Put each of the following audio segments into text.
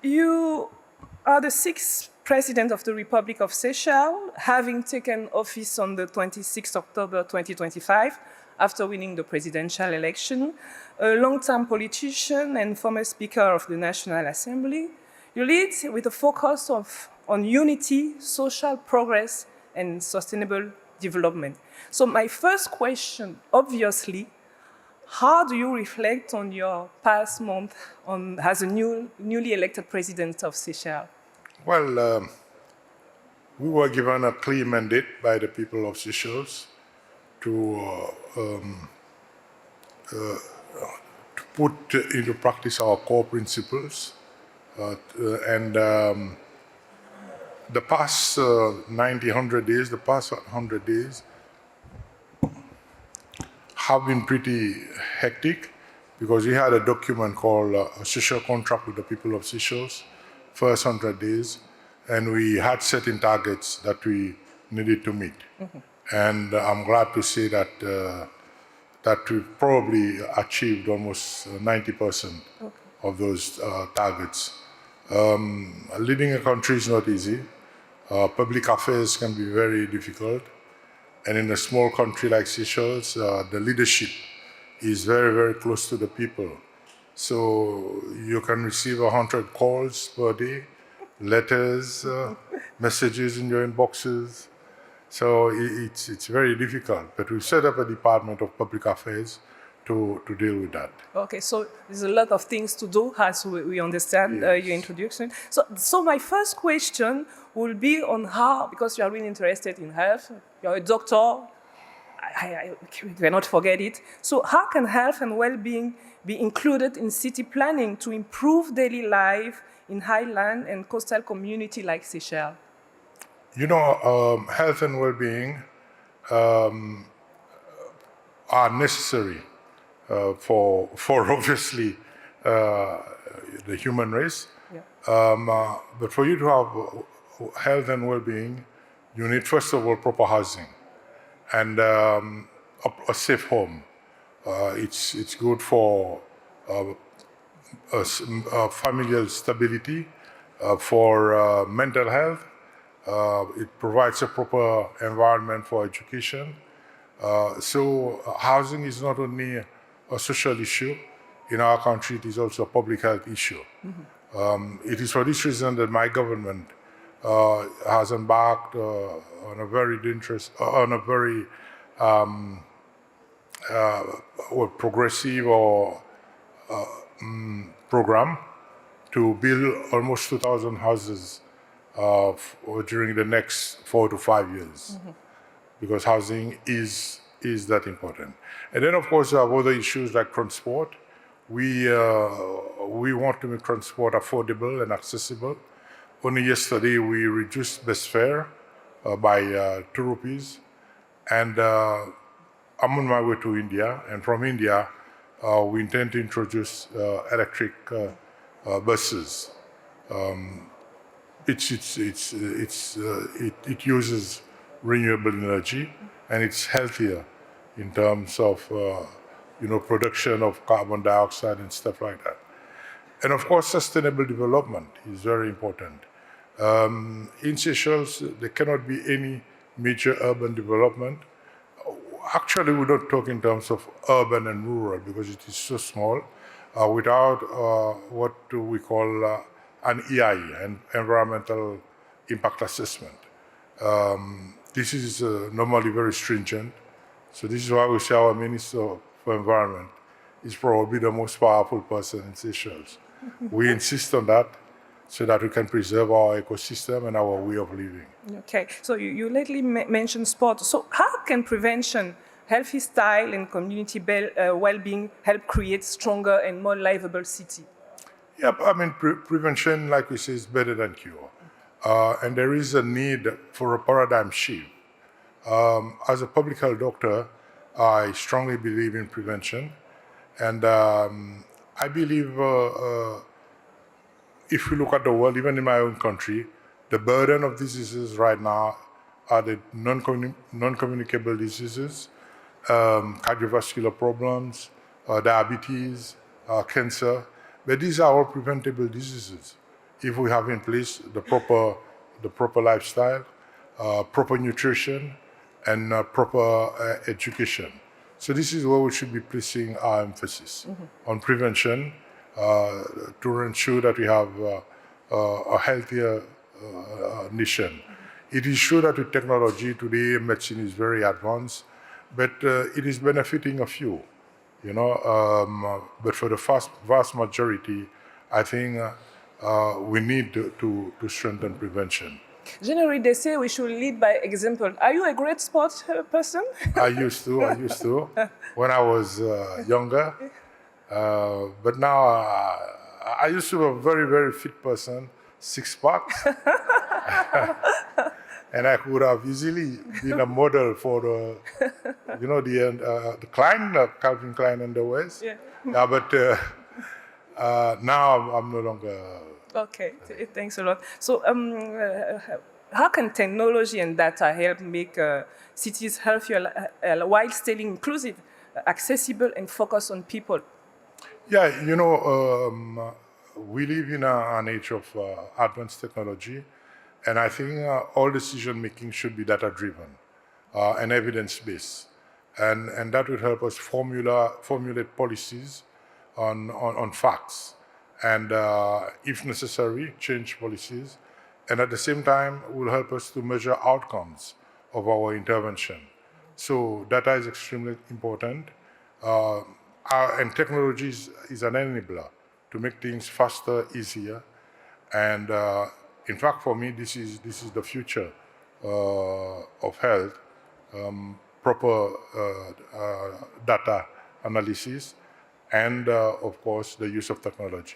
You are the sixth president of the Republic of Seychelles, having taken office on the 26th October 2025 after winning the presidential election. A long-time politician and former Speaker of the National Assembly, you lead with a focus on unity, social progress, and sustainable development. So my first question, obviously, how do you reflect on your past month as a newly elected president of Seychelles? Well, we were given a clear mandate by the people of Seychelles to put into practice our core principles. And the past 90, 100 days, the past 100 days have been pretty hectic because we had a document called a social contract with the people of Seychelles, first 100 days, and we had certain targets that we needed to meet. And I'm glad to say that we probably achieved almost 90% of those targets. Leading a country is not easy. Public affairs can be very difficult. And in a small country like Seychelles, the leadership is very, very close to the people. So you can receive 100 calls per day, letters, messages in your inboxes. So it's very difficult. But we set up a Department of Public Affairs to deal with that. Okay, so there's a lot of things to do, as we understand your introduction. So my first question will be on how, because you are really interested in health, you're a doctor, we cannot forget it. So how can health and well-being be included in city planning to improve daily life in highland and coastal community like Seychelles? You know, health and well-being are necessary for obviously the human race. Yeah. But for you to have health and well-being, you need first of all proper housing and a safe home. It's good for familial stability, for mental health. It provides a proper environment for education. So housing is not only a social issue. In our country, it is also a public health issue. It is for this reason that my government has embarked on a very dangerous, on a very progressive program to build almost 2,000 houses during the next 4 to 5 years, because housing is that important. And then, of course, we have other issues like transport. We want to make transport affordable and accessible. Only yesterday, we reduced bus fare by 2 rupees. And I'm on my way to India. And from India, we intend to introduce electric buses. It uses renewable energy, and it's healthier in terms of production of carbon dioxide and stuff like that. And of course, sustainable development is very important. In Seychelles, there cannot be any major urban development. Actually, we don't talk in terms of urban and rural because it is so small, without what we call an EIE, an environmental impact assessment. This is normally very stringent. So this is why we say our Minister for Environment is probably the most powerful person in Seychelles. We insist on that so that we can preserve our ecosystem and our way of living. Okay, so you lately mentioned sport. So how can prevention, healthy style and community well-being help create stronger and more livable city? Yeah, I mean, prevention, like we say, is better than cure. And there is a need for a paradigm shift. As a public health doctor, I strongly believe in prevention. And I believe if we look at the world, even in my own country, the burden of diseases right now are the non-communicable diseases, cardiovascular problems, diabetes, cancer. But these are all preventable diseases if we have in place the proper lifestyle, proper nutrition, and proper education. So this is where we should be placing our emphasis on prevention to ensure that we have a healthier nation. It is true that with technology today, medicine is very advanced, but it is benefiting a few, but for the vast majority, I think we need to strengthen prevention. Generally, they say we should lead by example. Are you a great sports person? I used to, when I was younger. But now I used to be a very, very fit person, 6 packs. And I could have easily been a model for the Calvin Klein underwears. Yeah, but now I'm no longer. Okay, thanks a lot. So, how can technology and data help make cities healthier while staying inclusive, accessible, and focused on people? Yeah, we live in an age of advanced technology, and I think all decision making should be data driven and evidence based, and that will help us formulate policies on facts, and if necessary, change policies, and at the same time will help us to measure outcomes of our intervention. So data is extremely important. And technology is an enabler to make things faster, easier, and in fact, for me, this is the future of health. Proper data analysis, and of course, the use of technology.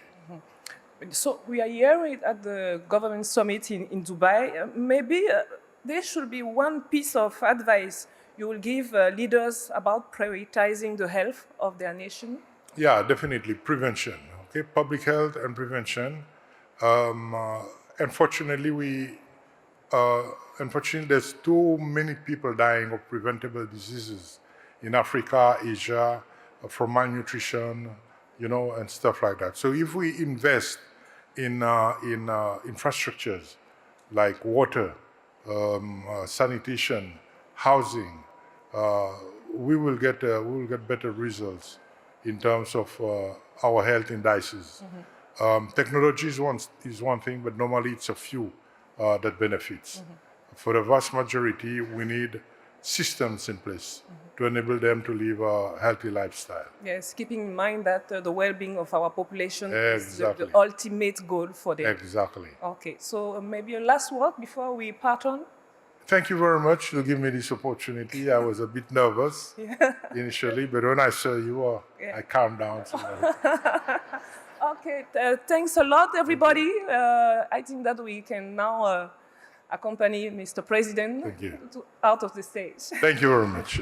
So we are here at the government summit in Dubai. Maybe there should be one piece of advice you will give leaders about prioritizing the health of their nation? Yeah, definitely prevention. Okay, public health and prevention. Unfortunately, there's too many people dying of preventable diseases in Africa, Asia, from malnutrition, and stuff like that. So if we invest in infrastructures like water, sanitation, housing, we will get better results in terms of our health indices. Technology is one thing, but normally it's a few that benefits. For the vast majority, we need systems in place to enable them to live a healthy lifestyle. Yes, keeping in mind that the well-being of our population Exactly. is the ultimate goal for them. Exactly. Okay, so maybe a last word before we part on? Thank you very much to give me this opportunity. I was a bit nervous initially, but when I saw you, I calmed down. Okay, thanks a lot, everybody. I think that we can now accompany Mr. President out of the stage. Thank you very much.